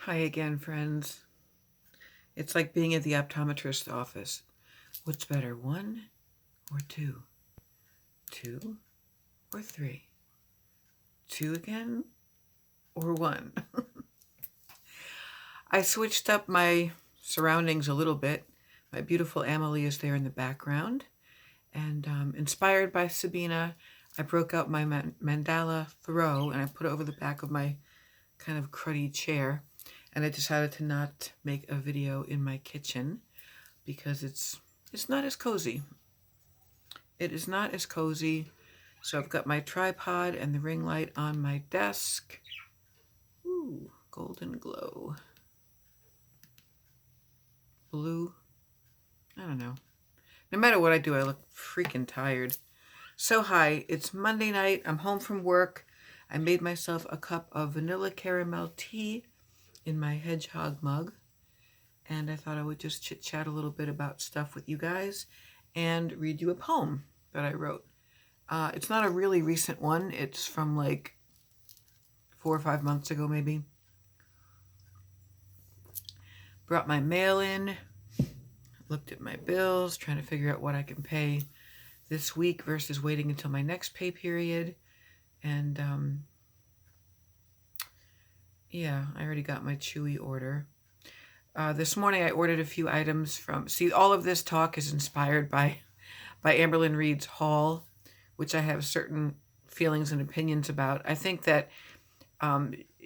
Hi again, friends. It's like being at the optometrist's office. What's better, one or two? Two or three? Two again or one? I switched up my surroundings a little bit. My beautiful Amelie is there in the background. And inspired by Sabina, I broke out my mandala throw and I put it over the back of my kind of cruddy chair. And I decided to not make a video in my kitchen because it's not as cozy. It is not as cozy. So I've got my tripod and the ring light on my desk. Ooh, golden glow. Blue. I don't know. No matter what I do, I look freaking tired. So hi, it's Monday night. I'm home from work. I made myself a cup of vanilla caramel tea in my hedgehog mug. And I thought I would just chit chat a little bit about stuff with you guys and read you a poem that I wrote. It's not a really recent one. It's from like 4 or 5 months ago, maybe. Brought my mail in, looked at my bills, trying to figure out what I can pay this week versus waiting until my next pay period. And yeah, I already got my Chewy order. This morning I ordered a few items from, see, all of this talk is inspired by Amberlynn Reid's haul, which I have certain feelings and opinions about. I think that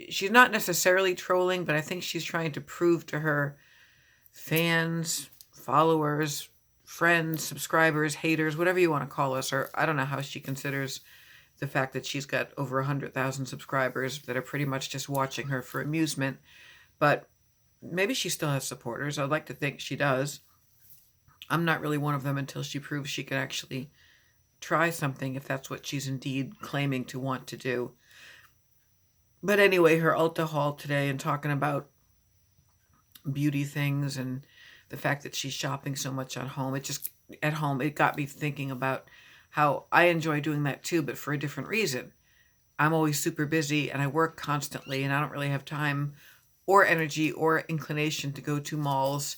she's not necessarily trolling, but I think she's trying to prove to her fans, followers, friends, subscribers, haters, whatever you want to call us, or I don't know how she considers the fact that she's got over 100,000 subscribers that are pretty much just watching her for amusement. But maybe she still has supporters. I'd like to think she does. I'm not really one of them until she proves she can actually try something, if that's what she's indeed claiming to want to do. But anyway, her Ulta haul today and talking about beauty things and the fact that she's shopping so much at home. It got me thinking about how I enjoy doing that too, but for a different reason. I'm always super busy and I work constantly and I don't really have time or energy or inclination to go to malls.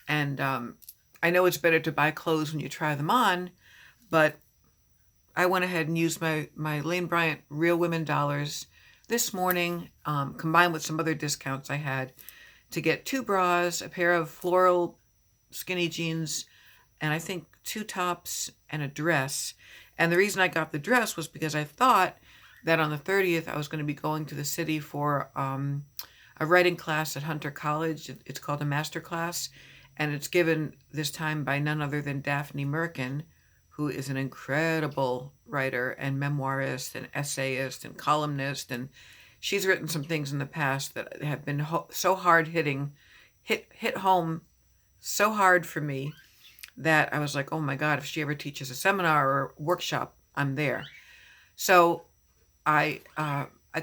And I know it's better to buy clothes when you try them on, but I went ahead and used my Lane Bryant Real Women dollars this morning, combined with some other discounts I had, to get 2 bras, a pair of floral skinny jeans, and I think 2 tops and a dress. And the reason I got the dress was because I thought that on the 30th I was going to be going to the city for a writing class at Hunter College. It's called a master class, and it's given this time by none other than Daphne Merkin, who is an incredible writer and memoirist and essayist and columnist. And she's written some things in the past that have been so hard hitting, hit home so hard for me that I was like, oh my God, if she ever teaches a seminar or workshop, I'm there. So I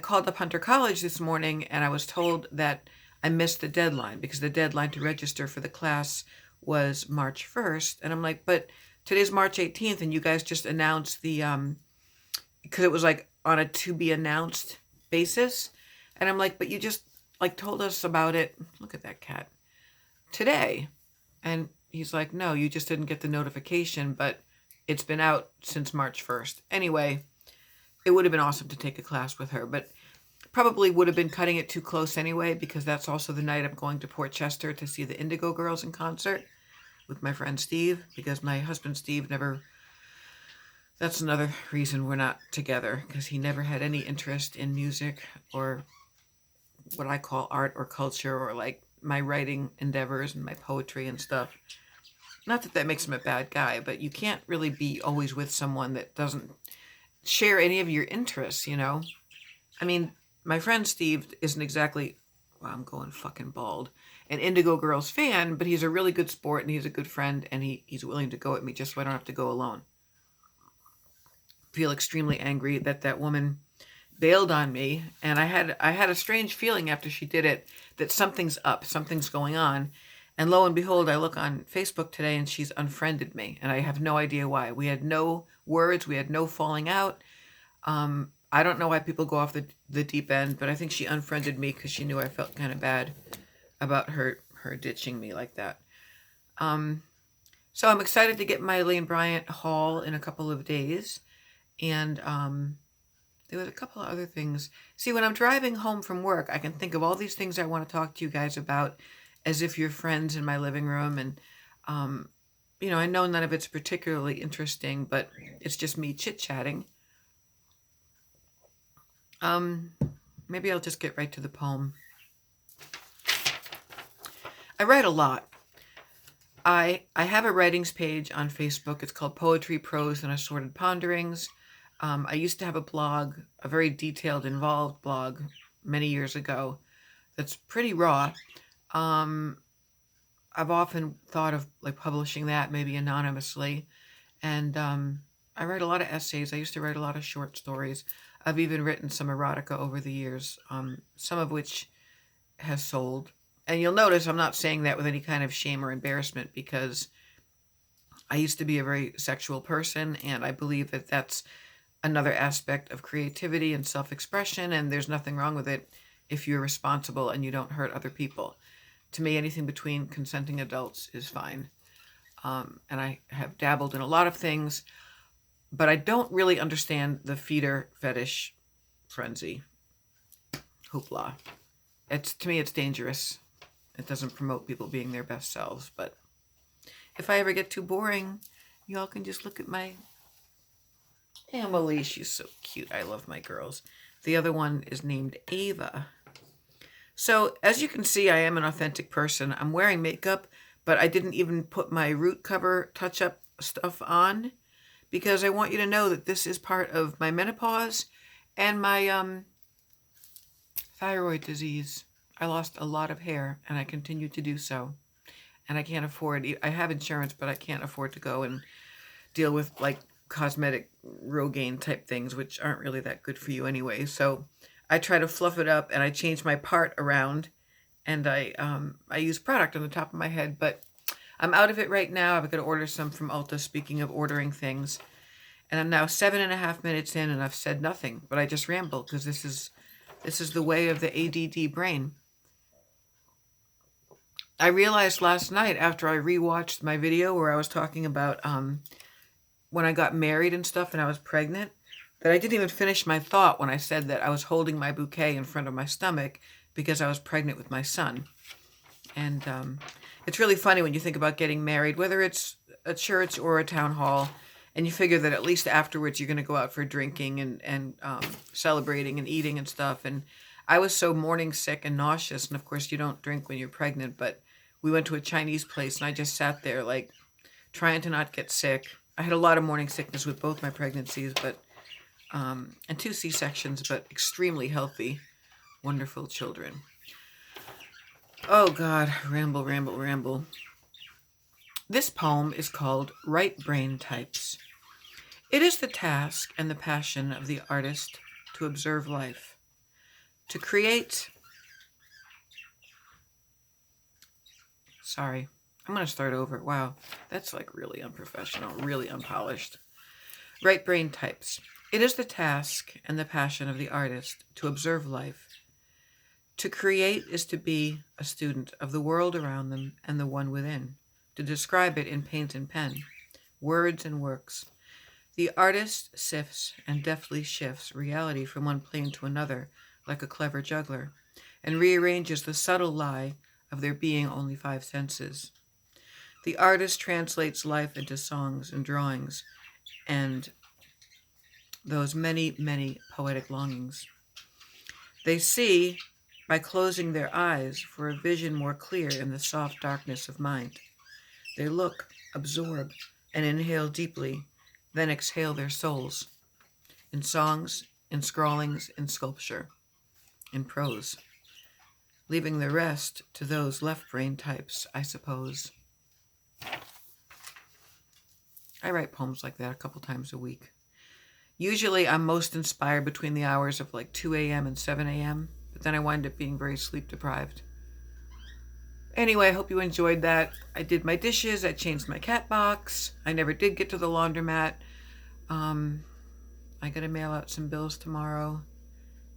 called up Hunter College this morning and I was told that I missed the deadline because the deadline to register for the class was March 1st. And I'm like, but today's March 18th and you guys just announced the, because it was like on a to be announced basis. And I'm like, but you just like told us about it. Look at that cat today. And he's like, no, you just didn't get the notification, but it's been out since March 1st. Anyway, it would have been awesome to take a class with her, but probably would have been cutting it too close anyway, because that's also the night I'm going to Port Chester to see the Indigo Girls in concert with my friend Steve, because my husband Steve never, that's another reason we're not together, because he never had any interest in music or what I call art or culture or like my writing endeavors and my poetry and stuff. Not that that makes him a bad guy, but you can't really be always with someone that doesn't share any of your interests, you know? I mean, my friend Steve isn't exactly, well, I'm going fucking bald, an Indigo Girls fan, but he's a really good sport and he's a good friend and he's willing to go with me just so I don't have to go alone. Feel extremely angry that that woman bailed on me, and I had a strange feeling after she did it that something's up, something's going on. And lo and behold, I look on Facebook today and she's unfriended me, and I have no idea why. We had no words, we had no falling out. I don't know why people go off the deep end, but I think she unfriended me because she knew I felt kind of bad about her ditching me like that. Um, so I'm excited to get my Lane Bryant haul in a couple of days. And there was a couple of other things. See, when I'm driving home from work, I can think of all these things I want to talk to you guys about as if you're friends in my living room. And, um, I know none of it's particularly interesting, but it's just me chit-chatting. Um, Maybe I'll just get right to the poem. I write a lot. I have a writings page on Facebook. It's called Poetry, Prose, and Assorted Ponderings. I used to have a blog, a very detailed, involved blog many years ago that's pretty raw. I've often thought of like publishing that, maybe anonymously. And I write a lot of essays. I used to write a lot of short stories. I've even written some erotica over the years, some of which has sold. And you'll notice I'm not saying that with any kind of shame or embarrassment because I used to be a very sexual person, and I believe that that's another aspect of creativity and self-expression, and there's nothing wrong with it if you're responsible and you don't hurt other people. To me, anything between consenting adults is fine. And I have dabbled in a lot of things, but I don't really understand the feeder fetish frenzy. Hoopla. To me, it's dangerous. It doesn't promote people being their best selves, but if I ever get too boring, y'all can just look at my Emily. She's so cute. I love my girls. The other one is named Ava. So as you can see, I am an authentic person. I'm wearing makeup, but I didn't even put my root cover touch-up stuff on because I want you to know that this is part of my menopause and my thyroid disease. I lost a lot of hair, and I continue to do so. And I can't afford, I have insurance, but I can't afford to go and deal with like cosmetic Rogaine type things, which aren't really that good for you anyway. So I try to fluff it up, and I change my part around, and I use product on the top of my head, but I'm out of it right now. I've got to order some from Ulta, speaking of ordering things. And I'm now 7.5 minutes in, and I've said nothing, but I just ramble because this is the way of the ADD brain. I realized last night after I rewatched my video where I was talking about when I got married and stuff and I was pregnant, that I didn't even finish my thought when I said that I was holding my bouquet in front of my stomach because I was pregnant with my son. And it's really funny when you think about getting married, whether it's a church or a town hall, and you figure that at least afterwards you're going to go out for drinking and celebrating and eating and stuff. And I was so morning sick and nauseous, and of course you don't drink when you're pregnant, but we went to a Chinese place and I just sat there like trying to not get sick. I had a lot of morning sickness with both my pregnancies, but and 2 C-sections, but extremely healthy, wonderful children. Oh God, ramble, ramble, ramble. This poem is called Right Brain Types. It is the task and the passion of the artist to observe life, to create. Sorry, I'm going to start over. Wow, that's like really unprofessional, really unpolished. Right brain types. It is the task and the passion of the artist to observe life. To create is to be a student of the world around them and the one within, to describe it in paint and pen, words and works. The artist sifts and deftly shifts reality from one plane to another like a clever juggler, and rearranges the subtle lie of there being only 5 senses. The artist translates life into songs and drawings and those many, many poetic longings. They see by closing their eyes for a vision more clear in the soft darkness of mind. They look, absorb, and inhale deeply, then exhale their souls, in songs, in scrawlings, in sculpture, in prose, leaving the rest to those left brain types, I suppose. I write poems like that a couple times a week. Usually I'm most inspired between the hours of like 2 a.m. and 7 a.m., but then I wind up being very sleep deprived. Anyway, I hope you enjoyed that. I did my dishes. I changed my cat box. I never did get to the laundromat. I got to mail out some bills tomorrow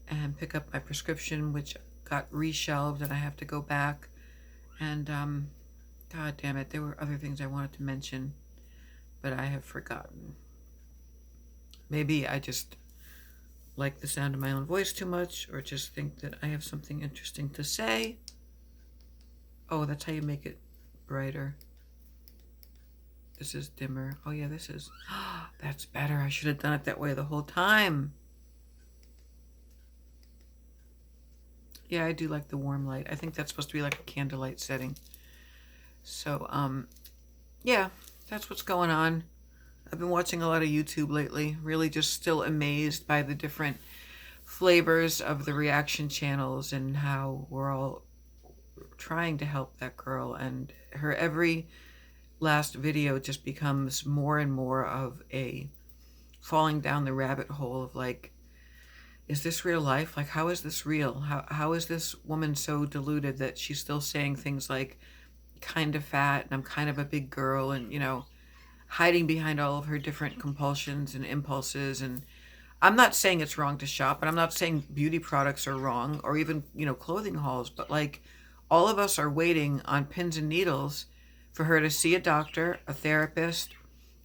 and pick up my prescription, which got reshelved, and I have to go back. And God damn it, there were other things I wanted to mention, but I have forgotten. Maybe I just like the sound of my own voice too much, or just think that I have something interesting to say. Oh, that's how you make it brighter. This is dimmer. Oh yeah, this is... that's better. I should have done it that way the whole time. Yeah, I do like the warm light. I think that's supposed to be like a candlelight setting. So, yeah, that's what's going on. I've been watching a lot of YouTube lately. Really just still amazed by the different flavors of the reaction channels and how we're all trying to help that girl. And her every last video just becomes more and more of a falling down the rabbit hole of like, is this real life? Like, how is this real? How is this woman so deluded that she's still saying things like kind of fat and I'm kind of a big girl, and, you know, hiding behind all of her different compulsions and impulses. And I'm not saying it's wrong to shop, and I'm not saying beauty products are wrong, or even, you know, clothing hauls, but like all of us are waiting on pins and needles for her to see a doctor, a therapist,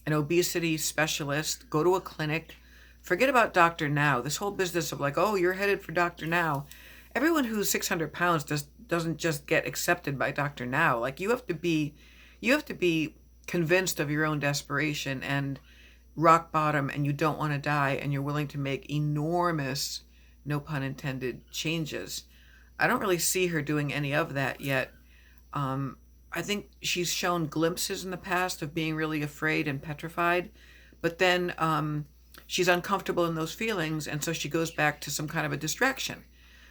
an obesity specialist, go to a clinic. Forget about Dr. Now. This whole business of like, oh, you're headed for Dr. Now. Everyone who's 600 pounds doesn't just get accepted by Dr. Now. Like, you have to be convinced of your own desperation and rock bottom, and you don't want to die, and you're willing to make enormous, no pun intended, changes. I don't really see her doing any of that yet. I think she's shown glimpses in the past of being really afraid and petrified, but then she's uncomfortable in those feelings, and so she goes back to some kind of a distraction.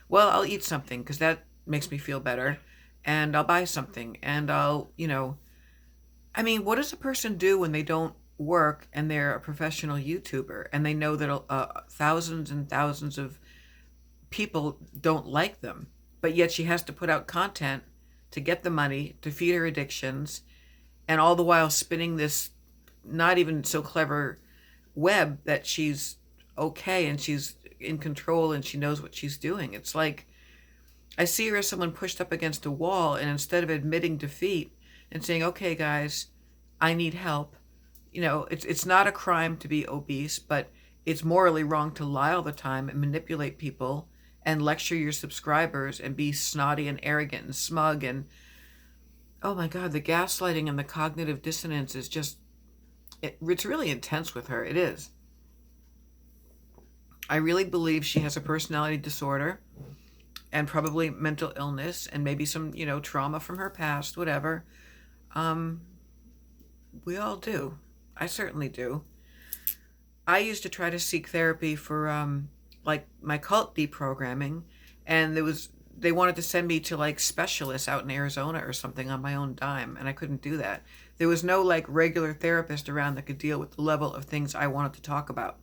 Well, I'll eat something because that makes me feel better, and I'll buy something, and I'll, you know, I mean, what does a person do when they don't work and they're a professional YouTuber and they know that thousands and thousands of people don't like them, but yet she has to put out content to get the money to feed her addictions, and all the while spinning this not even so clever web that she's okay and she's in control and she knows what she's doing. It's like I see her as someone pushed up against a wall, and instead of admitting defeat and saying, okay, guys, I need help. You know, it's not a crime to be obese, but it's morally wrong to lie all the time and manipulate people and lecture your subscribers and be snotty and arrogant and smug. And oh my God, the gaslighting and the cognitive dissonance is just, it's really intense with her. It is. I really believe she has a personality disorder and probably mental illness and maybe some, you know, trauma from her past, whatever. We all do. I certainly do. I used to try to seek therapy for like my cult deprogramming, and they wanted to send me to like specialists out in Arizona or something on my own dime, and I couldn't do that. There was no like regular therapist around that could deal with the level of things I wanted to talk about.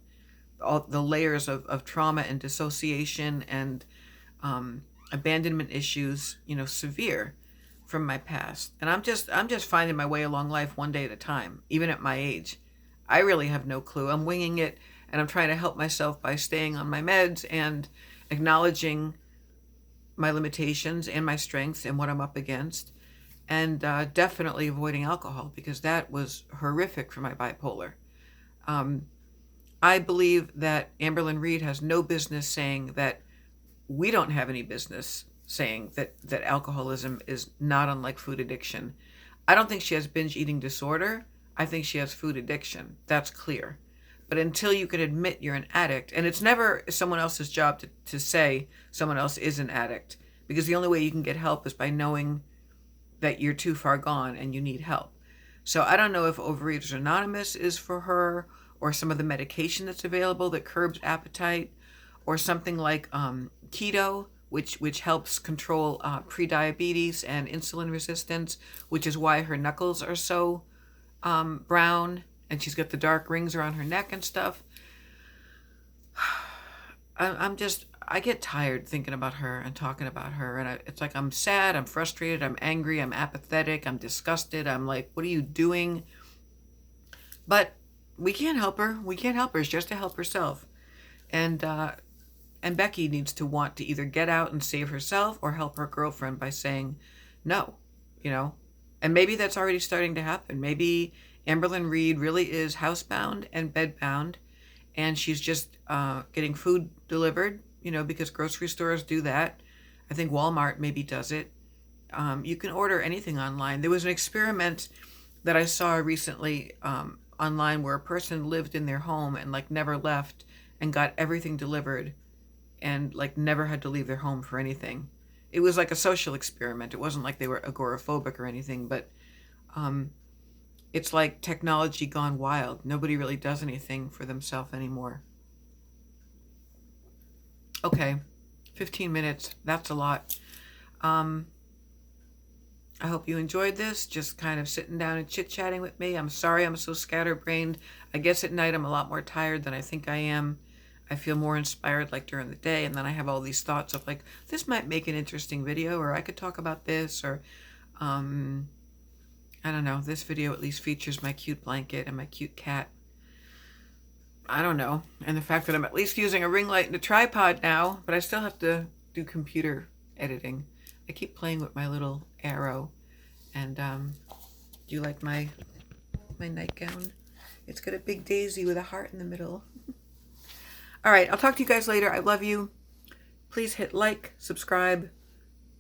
All the layers of trauma and dissociation and abandonment issues, you know, severe from my past. And I'm just finding my way along life one day at a time, even at my age. I really have no clue. I'm winging it, and I'm trying to help myself by staying on my meds and acknowledging my limitations and my strengths and what I'm up against, and definitely avoiding alcohol, because that was horrific for my bipolar. I believe that Amberlynn Reid has no business saying that we don't have any business saying that alcoholism is not unlike food addiction. I don't think she has binge eating disorder. I think she has food addiction. That's clear. But until you can admit you're an addict, and it's never someone else's job to say someone else is an addict, because the only way you can get help is by knowing that you're too far gone and you need help. So I don't know if Overeaters Anonymous is for her, or some of the medication that's available that curbs appetite, or something like keto, which helps control prediabetes and insulin resistance, which is why her knuckles are so brown, and she's got the dark rings around her neck and stuff. I get tired thinking about her and talking about her, and it's like I'm sad, I'm frustrated, I'm angry, I'm apathetic, I'm disgusted. I'm like, what are you doing? But we can't help her. We can't help her. It's just to help herself. And Becky needs to want to either get out and save herself or help her girlfriend by saying no, you know. And maybe that's already starting to happen. Maybe Amberlyn Reed really is housebound and bedbound, and she's just getting food delivered, you know, because grocery stores do that. I think Walmart maybe does it. You can order anything online. There was an experiment that I saw recently online where a person lived in their home and like never left and got everything delivered and like never had to leave their home for anything. It was like a social experiment. It wasn't like they were agoraphobic or anything, but it's like technology gone wild. Nobody really does anything for themselves anymore. Okay, 15 minutes. That's a lot. I hope you enjoyed this, just kind of sitting down and chit-chatting with me. I'm sorry I'm so scatterbrained. I guess at night I'm a lot more tired than I think I am. I feel more inspired like during the day, and then I have all these thoughts of like, this might make an interesting video, or I could talk about this, or I don't know. This video at least features my cute blanket and my cute cat. I don't know. And the fact that I'm at least using a ring light and a tripod now, but I still have to do computer editing. I keep playing with my little arrow. And do you like my nightgown? It's got a big daisy with a heart in the middle. All right, I'll talk to you guys later. I love you. Please hit like, subscribe,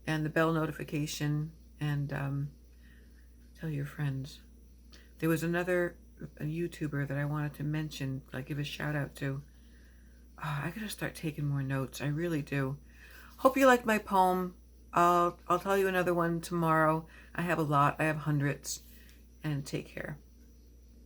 and the bell notification, and tell your friends. There was a YouTuber that I wanted to mention, like give a shout out to. Oh, I gotta start taking more notes. I really do. Hope you liked my poem. I'll tell you another one tomorrow. I have a lot. I have hundreds. And take care.